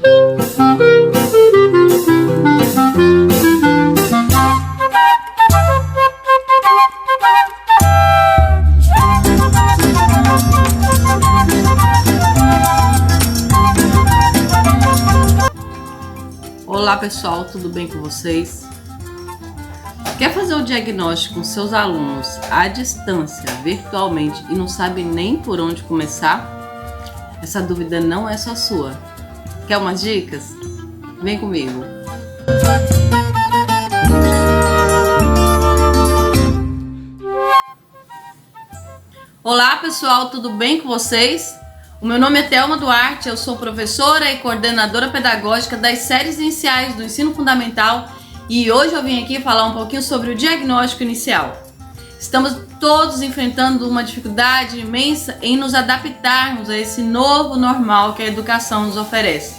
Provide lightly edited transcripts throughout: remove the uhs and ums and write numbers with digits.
Olá pessoal, tudo bem com vocês? Quer fazer o diagnóstico com seus alunos à distância, virtualmente, e não sabe nem por onde começar? Essa dúvida não é só sua. Quer umas dicas? Vem comigo! Olá pessoal, tudo bem com vocês? O meu nome é Thelma Duarte, eu sou professora e coordenadora pedagógica das séries iniciais do ensino fundamental e hoje eu vim aqui falar um pouquinho sobre o diagnóstico inicial. Estamos todos enfrentando uma dificuldade imensa em nos adaptarmos a esse novo normal que a educação nos oferece.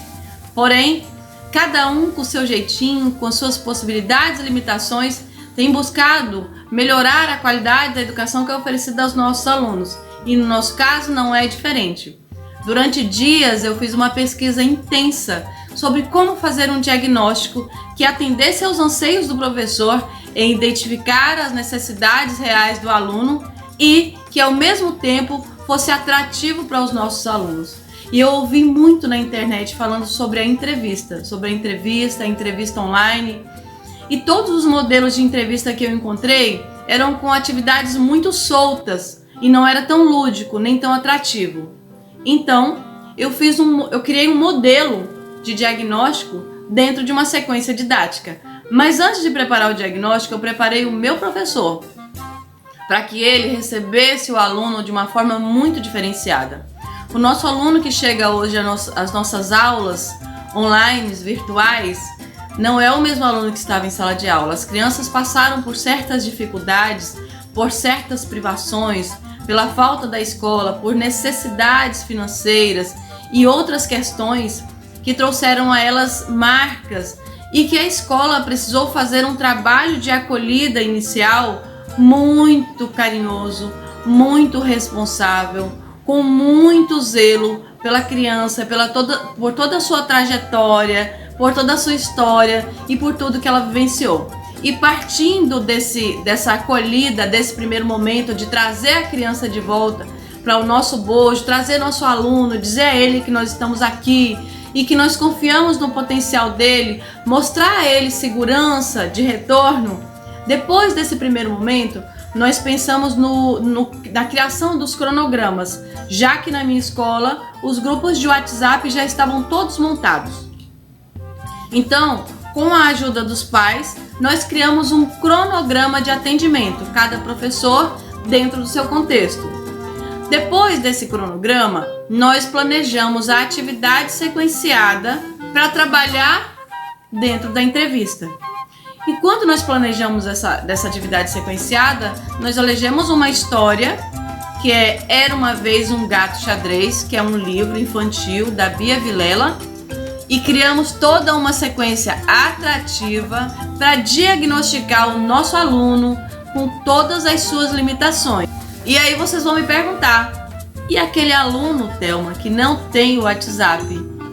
Porém, cada um com seu jeitinho, com suas possibilidades e limitações, tem buscado melhorar a qualidade da educação que é oferecida aos nossos alunos e no nosso caso não é diferente. Durante dias eu fiz uma pesquisa intensa sobre como fazer um diagnóstico que atendesse aos anseios do professor em identificar as necessidades reais do aluno e que ao mesmo tempo fosse atrativo para os nossos alunos. E eu ouvi muito na internet falando sobre a entrevista online, e todos os modelos de entrevista que eu encontrei eram com atividades muito soltas e não era tão lúdico nem tão atrativo. Então, eu criei um modelo de diagnóstico dentro de uma sequência didática. Mas antes de preparar o diagnóstico, eu preparei o meu professor para que ele recebesse o aluno de uma forma muito diferenciada. O nosso aluno que chega hoje às nossas aulas online, virtuais, não é o mesmo aluno que estava em sala de aula. As crianças passaram por certas dificuldades, por certas privações, pela falta da escola, por necessidades financeiras e outras questões que trouxeram a elas marcas e que a escola precisou fazer um trabalho de acolhida inicial muito carinhoso, muito responsável, com muito zelo pela criança, por toda a sua trajetória, por toda a sua história e por tudo que ela vivenciou. E partindo dessa acolhida, desse primeiro momento de trazer a criança de volta para o nosso bojo, trazer nosso aluno, dizer a ele que nós estamos aqui e que nós confiamos no potencial dele, mostrar a ele segurança de retorno, depois desse primeiro momento, nós pensamos na criação dos cronogramas, já que na minha escola os grupos de WhatsApp já estavam todos montados. Então, com a ajuda dos pais, nós criamos um cronograma de atendimento, cada professor dentro do seu contexto. Depois desse cronograma, nós planejamos a atividade sequenciada para trabalhar dentro da entrevista. E quando nós planejamos dessa atividade sequenciada, nós elegemos uma história que é Era Uma Vez um Gato Xadrez, que é um livro infantil da Bia Vilela, e criamos toda uma sequência atrativa para diagnosticar o nosso aluno com todas as suas limitações. E aí vocês vão me perguntar, e aquele aluno, Thelma, que não tem o WhatsApp,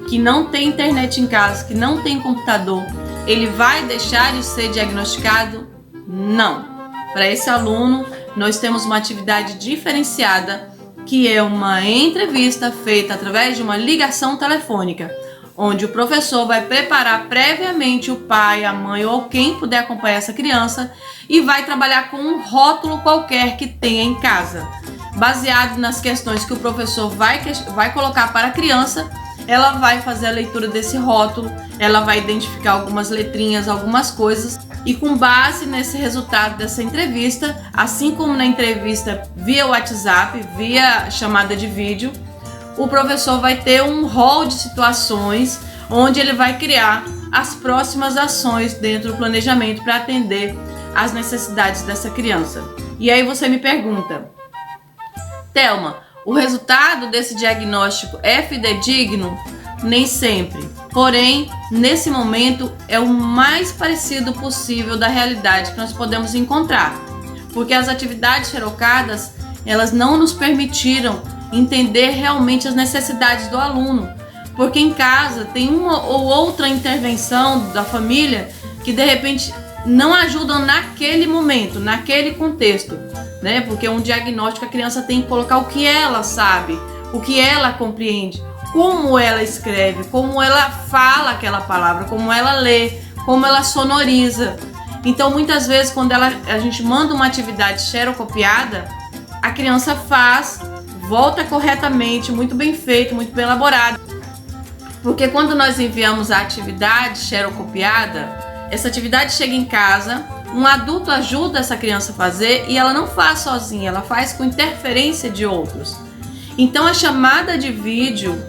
que não tem internet em casa, que não tem computador, ele vai deixar de ser diagnosticado? Não. Para esse aluno, nós temos uma atividade diferenciada, que é uma entrevista feita através de uma ligação telefônica, onde o professor vai preparar previamente o pai, a mãe ou quem puder acompanhar essa criança e vai trabalhar com um rótulo qualquer que tenha em casa. Baseado nas questões que o professor vai colocar para a criança, ela vai fazer a leitura desse rótulo, ela vai identificar algumas letrinhas, algumas coisas e com base nesse resultado dessa entrevista, assim como na entrevista via WhatsApp, via chamada de vídeo, o professor vai ter um rol de situações onde ele vai criar as próximas ações dentro do planejamento para atender às necessidades dessa criança. E aí você me pergunta, Thelma, o resultado desse diagnóstico é fidedigno? Nem sempre. Porém, nesse momento é o mais parecido possível da realidade que nós podemos encontrar, porque as atividades xerocadas, elas não nos permitiram entender realmente as necessidades do aluno, porque em casa tem uma ou outra intervenção da família que de repente não ajudam naquele momento, naquele contexto, né? Porque um diagnóstico a criança tem que colocar o que ela sabe, o que ela compreende, como ela escreve, como ela fala aquela palavra, como ela lê, como ela sonoriza. Então muitas vezes quando a gente manda uma atividade xerocopiada, a criança faz, volta corretamente, muito bem feito, muito bem elaborado. Porque quando nós enviamos a atividade xerocopiada, essa atividade chega em casa, um adulto ajuda essa criança a fazer e ela não faz sozinha, ela faz com interferência de outros. Então a chamada de vídeo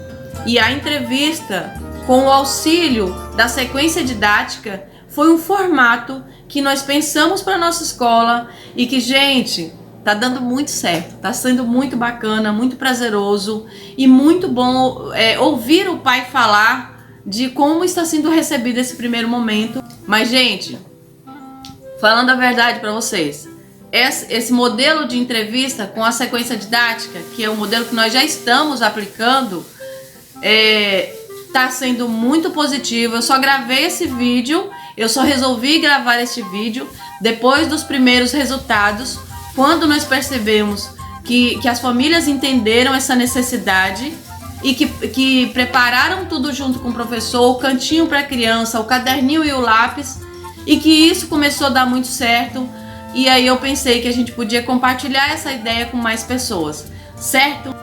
e a entrevista com o auxílio da sequência didática foi um formato que nós pensamos para a nossa escola e que, gente, tá dando muito certo, tá sendo muito bacana, muito prazeroso e muito bom ouvir o pai falar de como está sendo recebido esse primeiro momento. Mas, gente, falando a verdade para vocês, esse modelo de entrevista com a sequência didática, que é o modelo que nós já estamos aplicando, tá sendo muito positivo. Eu só gravei esse vídeo, eu só resolvi gravar este vídeo depois dos primeiros resultados, quando nós percebemos que as famílias entenderam essa necessidade e que prepararam tudo junto com o professor, o cantinho para a criança, o caderninho e o lápis, e que isso começou a dar muito certo. E aí eu pensei que a gente podia compartilhar essa ideia com mais pessoas, certo?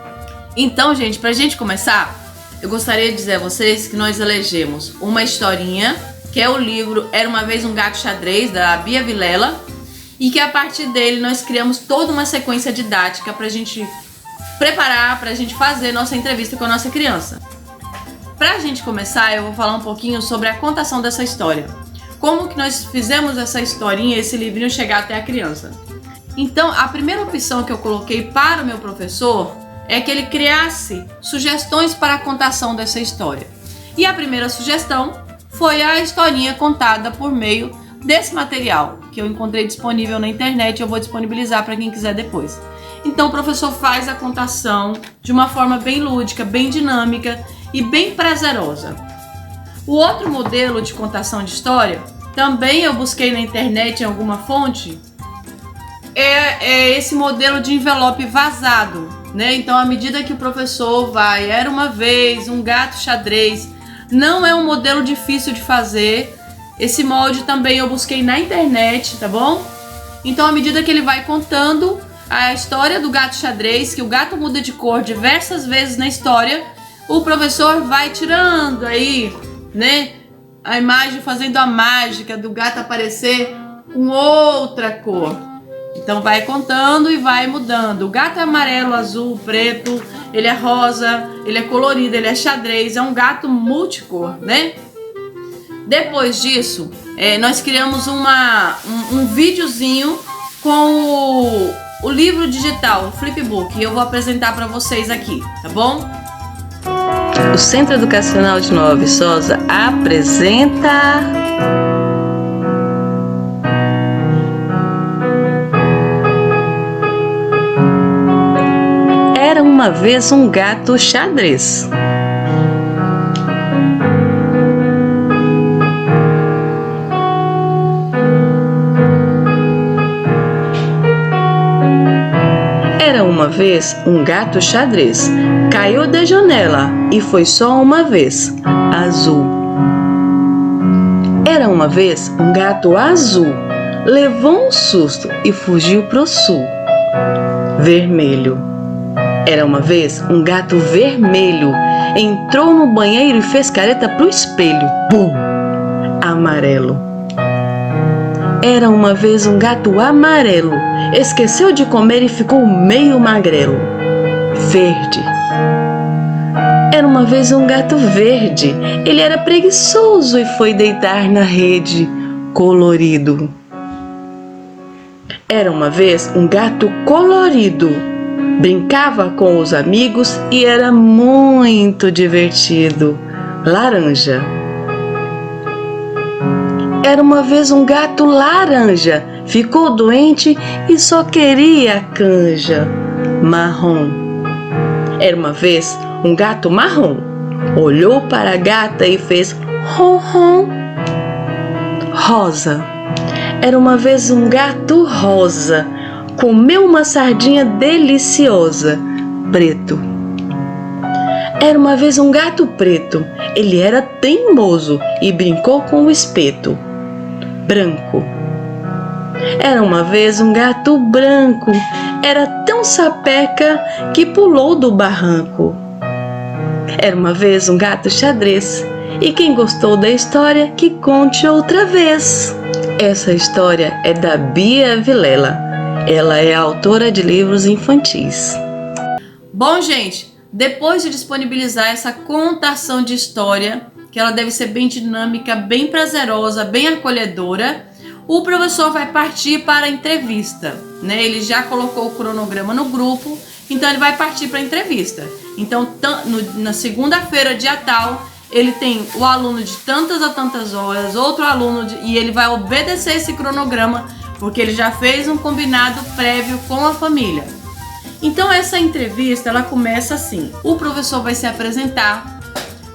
Então, gente, pra gente começar, eu gostaria de dizer a vocês que nós elegemos uma historinha, que é o livro Era Uma Vez um Gato Xadrez, da Bia Vilela, e que a partir dele nós criamos toda uma sequência didática pra gente preparar, pra gente fazer nossa entrevista com a nossa criança. Pra gente começar, eu vou falar um pouquinho sobre a contação dessa história. Como que nós fizemos essa historinha, esse livrinho chegar até a criança. Então, a primeira opção que eu coloquei para o meu professor é que ele criasse sugestões para a contação dessa história. E a primeira sugestão foi a historinha contada por meio desse material, que eu encontrei disponível na internet, eu vou disponibilizar para quem quiser depois. Então o professor faz a contação de uma forma bem lúdica, bem dinâmica e bem prazerosa. O outro modelo de contação de história, também eu busquei na internet em alguma fonte, é esse modelo de envelope vazado, né? Então, à medida que o professor vai, era uma vez um gato xadrez, não é um modelo difícil de fazer. Esse molde também eu busquei na internet, tá bom? Então, à medida que ele vai contando a história do gato xadrez, que o gato muda de cor diversas vezes na história, o professor vai tirando aí, né, a imagem, fazendo a mágica do gato aparecer com outra cor. Então vai contando e vai mudando. O gato é amarelo, azul, preto, ele é rosa, ele é colorido, ele é xadrez, é um gato multicor, né? Depois disso, nós criamos um videozinho com o livro digital, o flipbook, e eu vou apresentar para vocês aqui, tá bom? O Centro Educacional de Nova Viçosa apresenta... Era uma vez um gato xadrez. Era uma vez um gato xadrez. Caiu da janela e foi só uma vez. Azul. Era uma vez um gato azul. Levou um susto e fugiu pro sul. Vermelho. Era uma vez um gato vermelho. Entrou no banheiro e fez careta pro espelho. Pum! Amarelo. Era uma vez um gato amarelo. Esqueceu de comer e ficou meio magrelo. Verde. Era uma vez um gato verde. Ele era preguiçoso e foi deitar na rede. Colorido. Era uma vez um gato colorido. Brincava com os amigos e era muito divertido. Laranja. Era uma vez um gato laranja. Ficou doente e só queria canja. Marrom. Era uma vez um gato marrom. olhou para a gata e fez ron ron. Rosa. Era uma vez um gato rosa, comeu uma sardinha deliciosa. Preto. Era uma vez um gato preto, ele era teimoso e brincou com o espeto. Branco. Era uma vez um gato branco, era tão sapeca que pulou do barranco. Era uma vez um gato xadrez, e quem gostou da história que conte outra vez. Essa história é da Bia Vilela, ela é autora de livros infantis. Bom, gente, depois de disponibilizar essa contação de história, que ela deve ser bem dinâmica, bem prazerosa, bem acolhedora, o professor vai partir para a entrevista, né? Ele já colocou o cronograma no grupo, então ele vai partir para a entrevista. Então, na segunda-feira, dia tal, ele tem o aluno de tantas a tantas horas, outro aluno, e ele vai obedecer esse cronograma, porque ele já fez um combinado prévio com a família. Então, essa entrevista, ela começa assim. O professor vai se apresentar,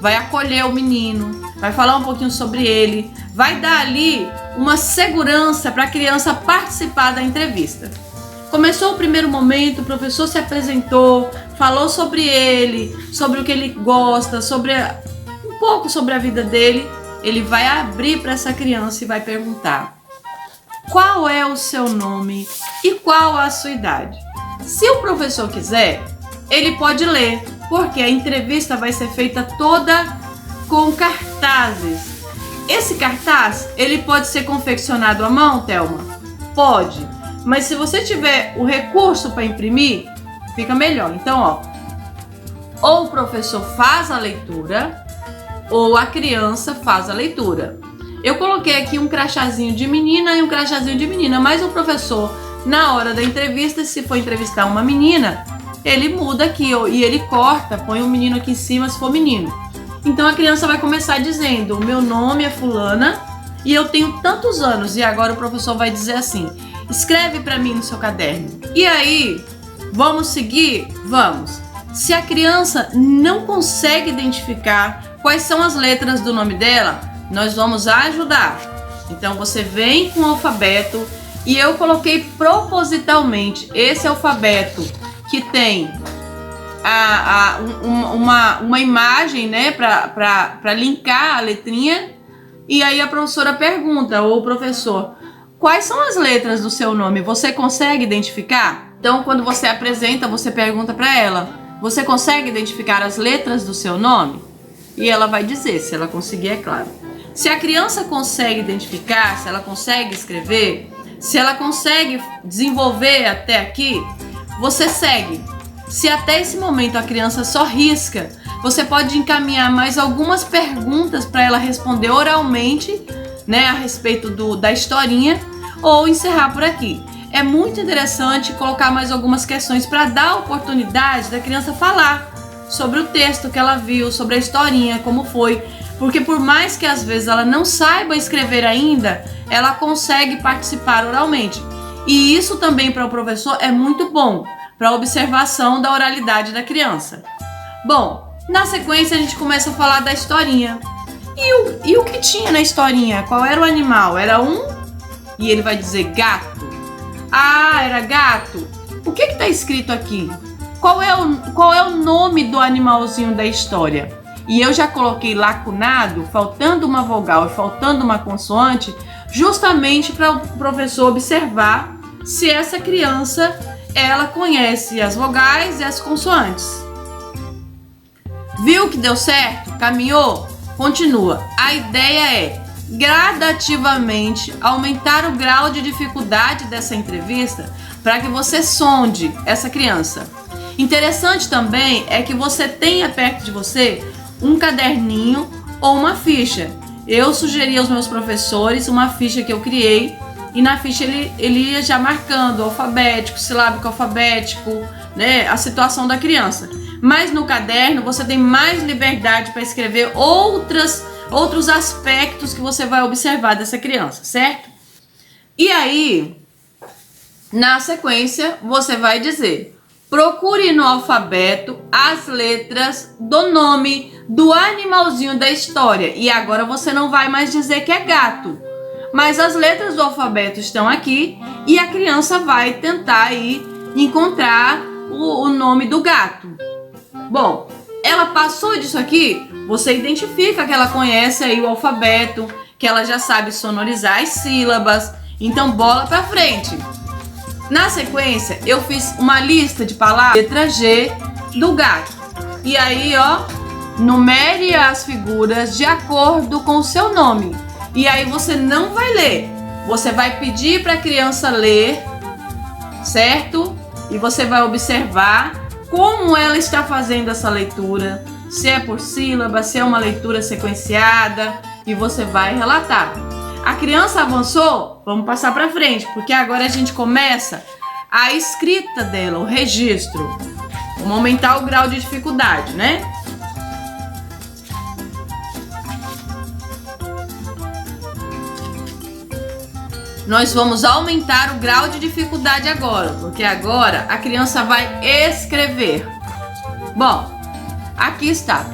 vai acolher o menino, vai falar um pouquinho sobre ele, vai dar ali uma segurança para a criança participar da entrevista. Começou o primeiro momento, o professor se apresentou, falou sobre ele, sobre o que ele gosta, um pouco sobre a vida dele. Ele vai abrir para essa criança e vai perguntar: qual é o seu nome e qual a sua idade? Se o professor quiser, ele pode ler, porque a entrevista vai ser feita toda com cartazes. Esse cartaz, ele pode ser confeccionado à mão, Thelma? Pode, mas se você tiver o recurso para imprimir, fica melhor. Então, ou o professor faz a leitura, ou a criança faz a leitura. Eu coloquei aqui um crachazinho de menina e um crachazinho de menina, mas o professor, na hora da entrevista, se for entrevistar uma menina, ele muda aqui e ele corta, põe o menino aqui em cima se for menino. Então a criança vai começar dizendo: o meu nome é fulana e eu tenho tantos anos. E agora o professor vai dizer assim: escreve para mim no seu caderno. E aí, vamos seguir? Vamos. Se a criança não consegue identificar quais são as letras do nome dela, nós vamos ajudar. Então você vem com o alfabeto, e eu coloquei propositalmente esse alfabeto que tem uma imagem, né, para linkar a letrinha. E aí a professora pergunta, ou o professor: quais são as letras do seu nome? Você consegue identificar? Então, quando você apresenta, você pergunta para ela: você consegue identificar as letras do seu nome? E ela vai dizer, se ela conseguir, é claro. Se a criança consegue identificar, se ela consegue escrever, se ela consegue desenvolver até aqui, você segue. Se até esse momento a criança só risca, você pode encaminhar mais algumas perguntas para ela responder oralmente, né, a respeito da historinha, ou encerrar por aqui. É muito interessante colocar mais algumas questões para dar a oportunidade da criança falar sobre o texto que ela viu, sobre a historinha, como foi. Porque por mais que às vezes ela não saiba escrever ainda, ela consegue participar oralmente. E isso também para o professor é muito bom, para a observação da oralidade da criança. Bom, na sequência a gente começa a falar da historinha. E o que tinha na historinha? Qual era o animal? Era e ele vai dizer gato. Ah, era gato. O que está escrito aqui? Qual é o nome do animalzinho da história? E eu já coloquei lacunado, faltando uma vogal e faltando uma consoante, justamente para o professor observar se essa criança ela conhece as vogais e as consoantes. Viu que deu certo? Caminhou? Continua. A ideia é gradativamente aumentar o grau de dificuldade dessa entrevista para que você sonde essa criança. Interessante também é que você tenha perto de você um caderninho ou uma ficha. Eu sugeri aos meus professores uma ficha que eu criei, e na ficha ele ia já marcando alfabético, silábico alfabético, né, a situação da criança. Mas no caderno você tem mais liberdade para escrever outros aspectos que você vai observar dessa criança, certo? E aí, na sequência, você vai dizer: procure no alfabeto as letras do nome do animalzinho da história. E agora você não vai mais dizer que é gato. Mas as letras do alfabeto estão aqui e a criança vai tentar aí encontrar o nome do gato. Bom, ela passou disso aqui, você identifica que ela conhece aí o alfabeto, que ela já sabe sonorizar as sílabas. Então bola pra frente. Na sequência, eu fiz uma lista de palavras, letra G, do gato. E aí, ó, numere as figuras de acordo com o seu nome. E aí você não vai ler. Você vai pedir para a criança ler, certo? E você vai observar como ela está fazendo essa leitura. Se é por sílaba, se é uma leitura sequenciada. E você vai relatar. A criança avançou? Vamos passar para frente, porque agora a gente começa a escrita dela, o registro. Vamos aumentar o grau de dificuldade, né? Nós vamos aumentar o grau de dificuldade agora, porque agora a criança vai escrever. Bom, aqui está.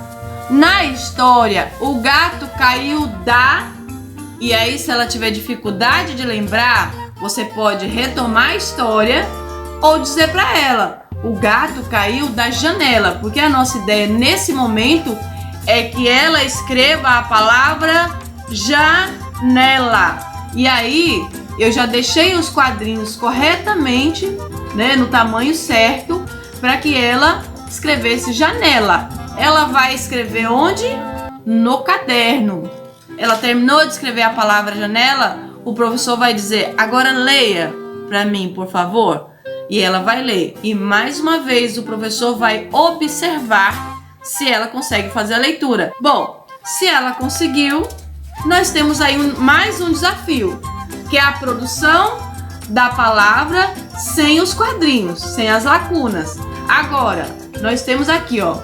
Na história, o gato caiu da... E aí, se ela tiver dificuldade de lembrar, você pode retomar a história ou dizer para ela: o gato caiu da janela, porque a nossa ideia nesse momento é que ela escreva a palavra janela. E aí, eu já deixei os quadrinhos corretamente, né, no tamanho certo, para que ela escrevesse janela. Ela vai escrever onde? No caderno. Ela terminou de escrever a palavra janela, o professor vai dizer: agora leia para mim, por favor. E ela vai ler. E mais uma vez o professor vai observar se ela consegue fazer a leitura. Bom, se ela conseguiu, nós temos aí mais um desafio, que é a produção da palavra sem os quadrinhos, sem as lacunas. Agora, nós temos aqui, ó,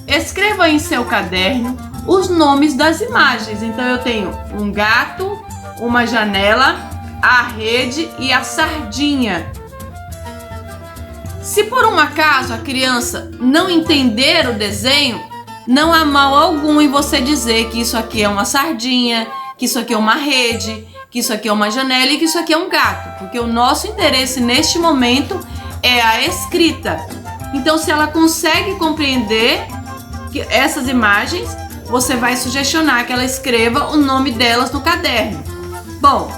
escreva em seu caderno os nomes das imagens. Então eu tenho um gato, uma janela, a rede e a sardinha. Se por um acaso a criança não entender o desenho, não há mal algum em você dizer que isso aqui é uma sardinha, que isso aqui é uma rede, que isso aqui é uma janela e que isso aqui é um gato, porque o nosso interesse neste momento é a escrita. Então, se ela consegue compreender essas imagens, você vai sugestionar que ela escreva o nome delas no caderno. Bom,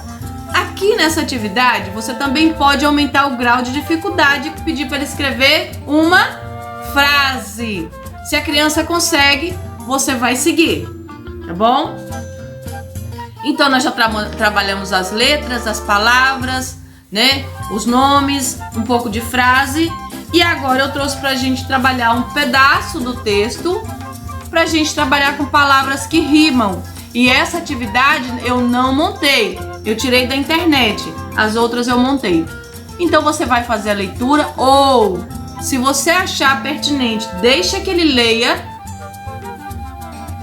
aqui nessa atividade, você também pode aumentar o grau de dificuldade e pedir para ela escrever uma frase. Se a criança consegue, você vai seguir, tá bom? Então, nós já trabalhamos as letras, as palavras, né? Os nomes, um pouco de frase. E agora eu trouxe pra gente trabalhar um pedaço do texto, pra gente trabalhar com palavras que rimam. E essa atividade eu não montei, eu tirei da internet, as outras eu montei. Então você vai fazer a leitura ou, se você achar pertinente, deixa que ele leia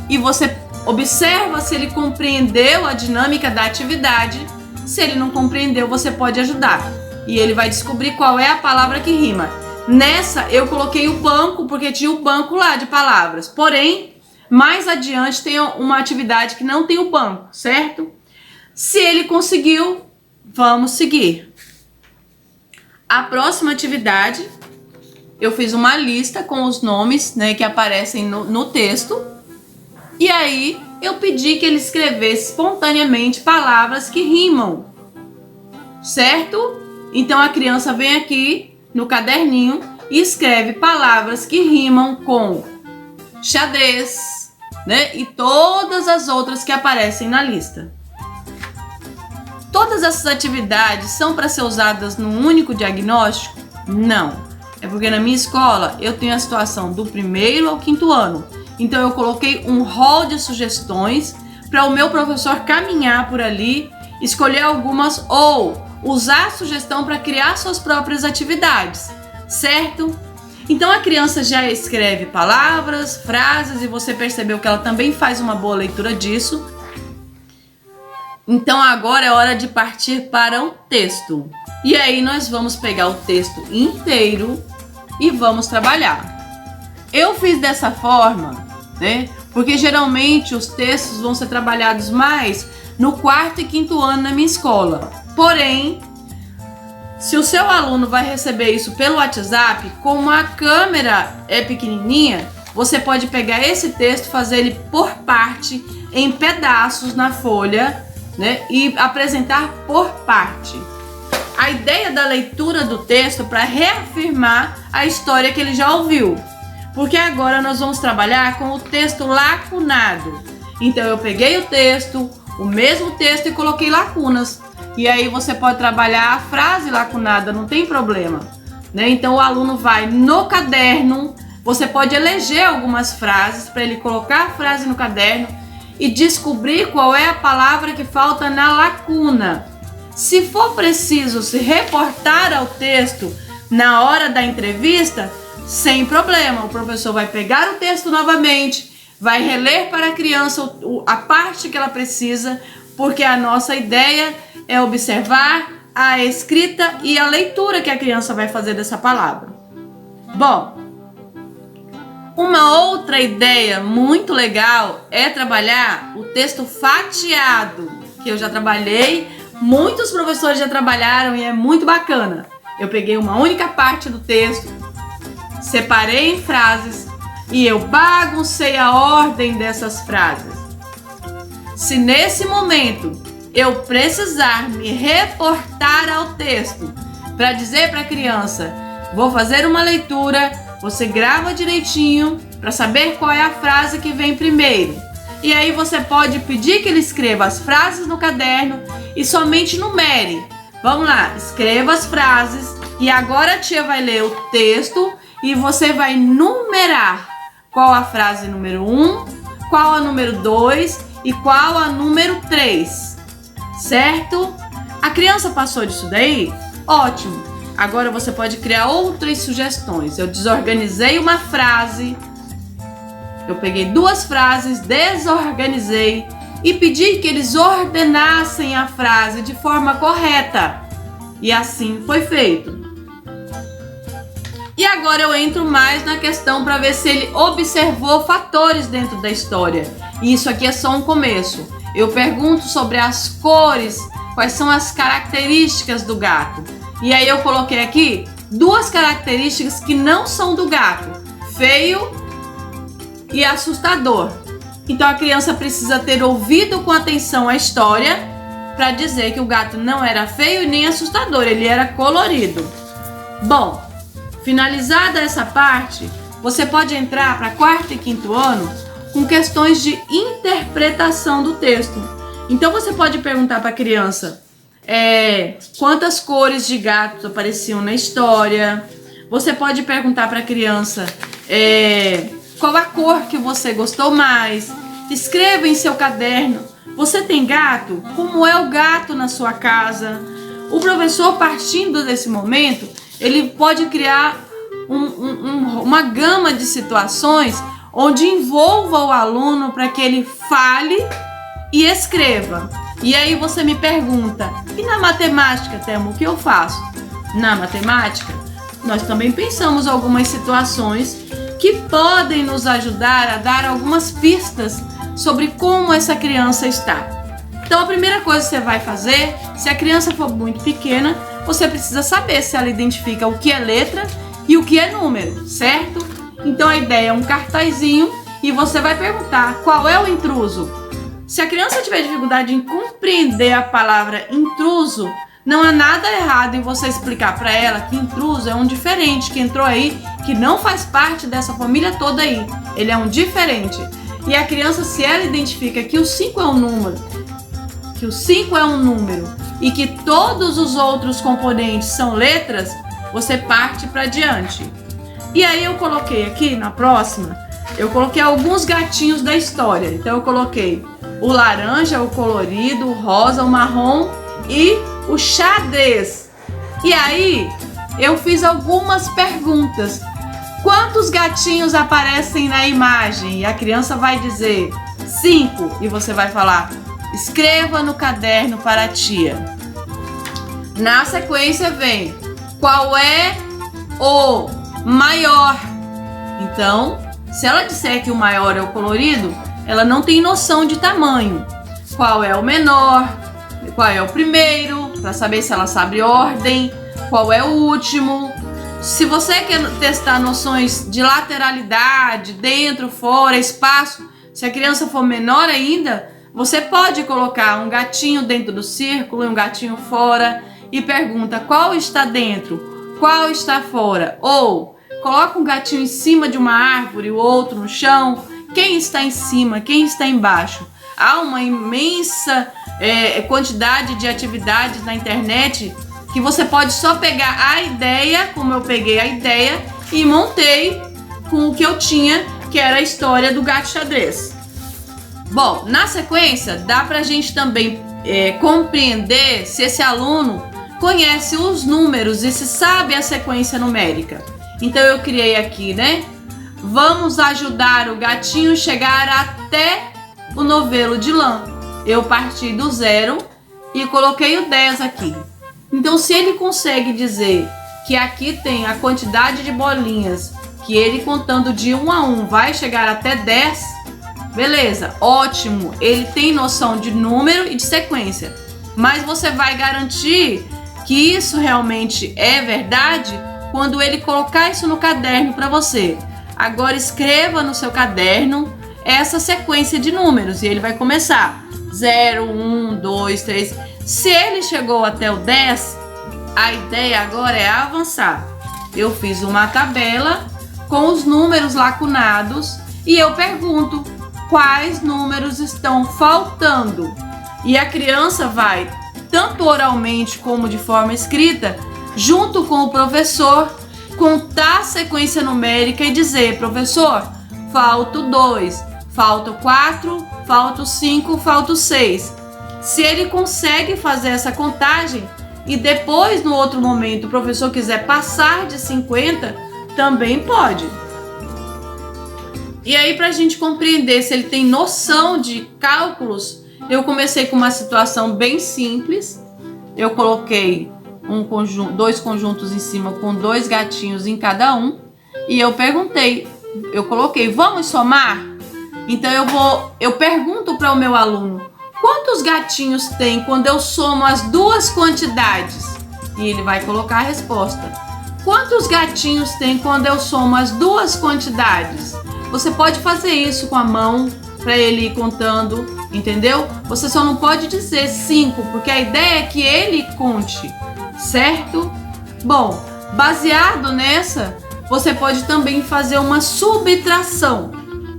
e você observa se ele compreendeu a dinâmica da atividade. Se ele não compreendeu, você pode ajudar e ele vai descobrir qual é a palavra que rima. Nessa eu coloquei o banco porque tinha o banco lá de palavras, porém mais adiante tem uma atividade que não tem o banco, certo? Se ele conseguiu, vamos seguir. A próxima atividade, eu fiz uma lista com os nomes, né, que aparecem no texto. E aí eu pedi que ele escrevesse espontaneamente palavras que rimam, certo? Então a criança vem aqui no caderninho e escreve palavras que rimam com xadrez, né? E todas as outras que aparecem na lista. Todas essas atividades são para ser usadas num único diagnóstico? Não. É porque na minha escola eu tenho a situação do 1º ao 5º ano. Então eu coloquei um rol de sugestões para o meu professor caminhar por ali, escolher algumas ou usar a sugestão para criar suas próprias atividades, certo? Então a criança já escreve palavras, frases e você percebeu que ela também faz uma boa leitura disso. Então agora é hora de partir para o texto. E aí nós vamos pegar o texto inteiro e vamos trabalhar. Eu fiz dessa forma, né? porque geralmente os textos vão ser trabalhados mais no 4º e 5º ano na minha escola. Porém, se o seu aluno vai receber isso pelo WhatsApp, como a câmera é pequenininha, você pode pegar esse texto, fazer ele por parte, em pedaços na folha, né, e apresentar por parte. A ideia da leitura do texto é para reafirmar a história que ele já ouviu. Porque agora nós vamos trabalhar com o texto lacunado. Então eu peguei o texto, o mesmo texto, e coloquei lacunas. E aí você pode trabalhar a frase lacunada, não tem problema, né? Então o aluno vai no caderno, você pode eleger algumas frases para ele colocar a frase no caderno e descobrir qual é a palavra que falta na lacuna. Se for preciso se reportar ao texto na hora da entrevista, sem problema, o professor vai pegar o texto novamente, vai reler para a criança a parte que ela precisa, porque a nossa ideia é observar a escrita e a leitura que a criança vai fazer dessa palavra. Bom, uma outra ideia muito legal é trabalhar o texto fatiado, que eu já trabalhei, muitos professores já trabalharam e é muito bacana. Eu peguei uma única parte do texto, separei em frases e eu baguncei a ordem dessas frases. Se nesse momento eu precisar me reportar ao texto para dizer para a criança, vou fazer uma leitura, você grava direitinho para saber qual é a frase que vem primeiro. E aí você pode pedir que ele escreva as frases no caderno e somente numere. Vamos lá, escreva as frases e agora a tia vai ler o texto e você vai numerar qual a frase número 1, qual a número 2 e qual a número 3, certo? A criança passou disso daí? Ótimo! Agora você pode criar outras sugestões. Eu desorganizei uma frase, eu peguei 2 frases, desorganizei e pedi que eles ordenassem a frase de forma correta. E assim foi feito. E agora eu entro mais na questão para ver se ele observou fatores dentro da história. E isso aqui é só um começo. Eu pergunto sobre as cores, quais são as características do gato. E aí eu coloquei aqui 2 características que não são do gato: feio e assustador. Então a criança precisa ter ouvido com atenção a história para dizer que o gato não era feio e nem assustador, ele era colorido. Bom, finalizada essa parte, você pode entrar para 4º e 5º ano com questões de interpretação do texto. Então você pode perguntar para a criança quantas cores de gatos apareciam na história. Você pode perguntar para a criança qual a cor que você gostou mais. Escreva em seu caderno: você tem gato? Como é o gato na sua casa? O professor, partindo desse momento, ele pode criar uma gama de situações onde envolva o aluno para que ele fale e escreva. E aí você me pergunta: e na matemática, Thelma, o que eu faço? Na matemática, nós também pensamos algumas situações que podem nos ajudar a dar algumas pistas sobre como essa criança está. Então a primeira coisa que você vai fazer, se a criança for muito pequena, você precisa saber se ela identifica o que é letra e o que é número, certo? Então a ideia é um cartazinho e você vai perguntar: qual é o intruso? Se a criança tiver dificuldade em compreender a palavra intruso, não há nada errado em você explicar para ela que intruso é um diferente que entrou aí, que não faz parte dessa família toda aí. Ele é um diferente. E a criança, se ela identifica que o 5 é um número, e que todos os outros componentes são letras, você parte para diante. E aí eu coloquei aqui na próxima, eu coloquei alguns gatinhos da história. Então eu coloquei o laranja, o colorido, o rosa, o marrom e o xadrez. E aí eu fiz algumas perguntas. Quantos gatinhos aparecem na imagem? E a criança vai dizer 5. E você vai falar: escreva no caderno para a tia. Na sequência vem: qual é o maior? Então Se ela disser que o maior é o colorido, ela não tem noção de tamanho. Qual é o menor, qual é o primeiro, para saber se ela sabe ordem, qual é o último. Se você quer testar noções de lateralidade, dentro, fora, espaço, se a criança for menor ainda, você pode colocar um gatinho dentro do círculo e um gatinho fora e pergunta qual está dentro, qual está fora. Ou coloca um gatinho em cima de uma árvore, o outro no chão. Quem está em cima, quem está embaixo? Há uma imensa quantidade de atividades na internet que você pode só pegar a ideia, como eu peguei a ideia, e montei com o que eu tinha, que era a história do gato xadrez. Bom, na sequência, dá pra gente também compreender se esse aluno conhece os números e se sabe a sequência numérica. Então eu criei aqui, né? Vamos ajudar o gatinho a chegar até o novelo de lã. Eu parti do 0 e coloquei o 10 aqui. Então, se ele consegue dizer que aqui tem a quantidade de bolinhas, que ele contando de 1 a 1 vai chegar até 10, beleza, ótimo, ele tem noção de número e de sequência. Mas você vai garantir que isso realmente é verdade quando ele colocar isso no caderno para você. Agora escreva no seu caderno essa sequência de números e ele vai começar 0, 1, 2, 3. Se ele chegou até o 10, a ideia agora é avançar. Eu fiz uma tabela com os números lacunados e eu pergunto quais números estão faltando. E a criança vai, tanto oralmente como de forma escrita, junto com o professor, contar a sequência numérica e dizer: professor, falta 2, falta 4, falta 5, falta 6. Se ele consegue fazer essa contagem e depois, no outro momento, o professor quiser passar de 50, também pode. E aí, para a gente compreender se ele tem noção de cálculos, eu comecei com uma situação bem simples. Eu coloquei dois conjuntos em cima com 2 gatinhos em cada um e eu coloquei, vamos somar? Então eu pergunto para o meu aluno: quantos gatinhos tem quando eu somo as 2 quantidades? E ele vai colocar a resposta. Quantos gatinhos tem quando eu somo as 2 quantidades? Você pode fazer isso com a mão para ele ir contando, entendeu? Você só não pode dizer 5, porque a ideia é que ele conte, certo? Bom, baseado nessa, você pode também fazer uma subtração,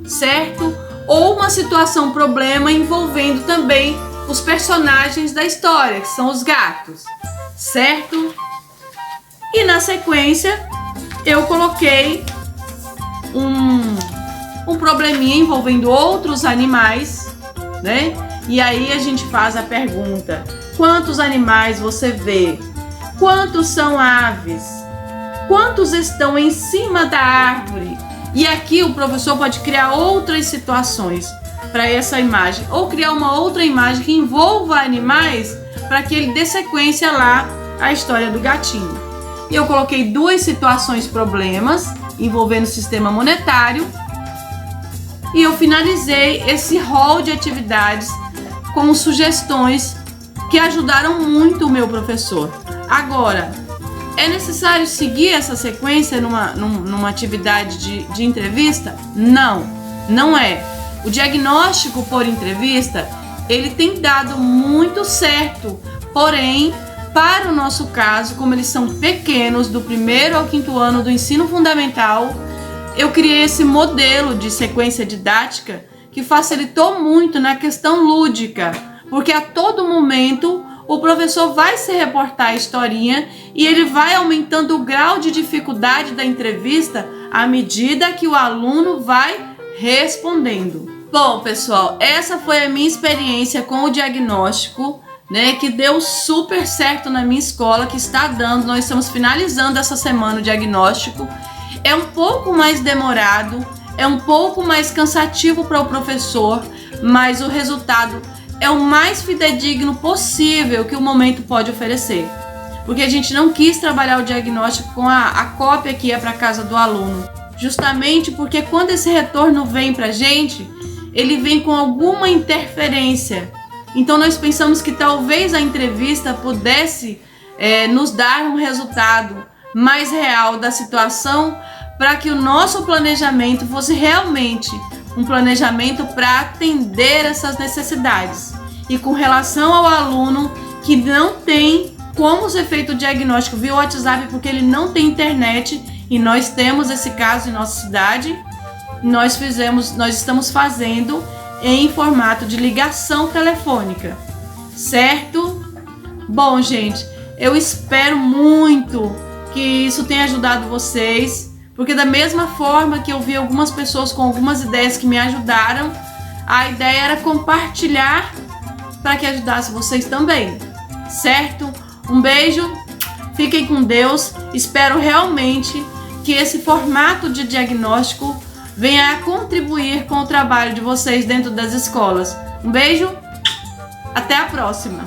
certo? Ou uma situação problema envolvendo também os personagens da história, que são os gatos, certo? E na sequência eu coloquei um probleminha envolvendo outros animais, né? E aí a gente faz a pergunta: quantos animais você vê? Quantos são aves? Quantos estão em cima da árvore? E aqui o professor pode criar outras situações para essa imagem, ou criar uma outra imagem que envolva animais para que ele dê sequência lá à história do gatinho. E eu coloquei 2 situações problemas envolvendo o sistema monetário e eu finalizei esse rol de atividades com sugestões que ajudaram muito o meu professor. Agora, é necessário seguir essa sequência numa atividade de entrevista? Não, não é. O diagnóstico por entrevista, ele tem dado muito certo, porém, para o nosso caso, como eles são pequenos, do 1º ao 5º ano do ensino fundamental, eu criei esse modelo de sequência didática que facilitou muito na questão lúdica, porque a todo momento o professor vai se reportar a historinha e ele vai aumentando o grau de dificuldade da entrevista à medida que o aluno vai respondendo. Bom, pessoal, essa foi a minha experiência com o diagnóstico, né, que deu super certo na minha escola, que está dando. Nós estamos finalizando essa semana o diagnóstico. É um pouco mais demorado, é um pouco mais cansativo para o professor, mas o resultado é o mais fidedigno possível que o momento pode oferecer. Porque a gente não quis trabalhar o diagnóstico com a cópia que ia para casa do aluno. justamente porque quando esse retorno vem pra gente, ele vem com alguma interferência. Então nós pensamos que talvez a entrevista pudesse nos dar um resultado mais real da situação, para que o nosso planejamento fosse realmente um planejamento para atender essas necessidades. E com relação ao aluno que não tem como ser feito o diagnóstico via WhatsApp porque ele não tem internet, e nós temos esse caso em nossa cidade, nós estamos fazendo em formato de ligação telefônica, certo? Bom, gente, eu espero muito que isso tenha ajudado vocês, porque da mesma forma que eu vi algumas pessoas com algumas ideias que me ajudaram, a ideia era compartilhar para que ajudasse vocês também, certo? Um beijo, fiquem com Deus, espero realmente que esse formato de diagnóstico venha a contribuir com o trabalho de vocês dentro das escolas. Um beijo, até a próxima!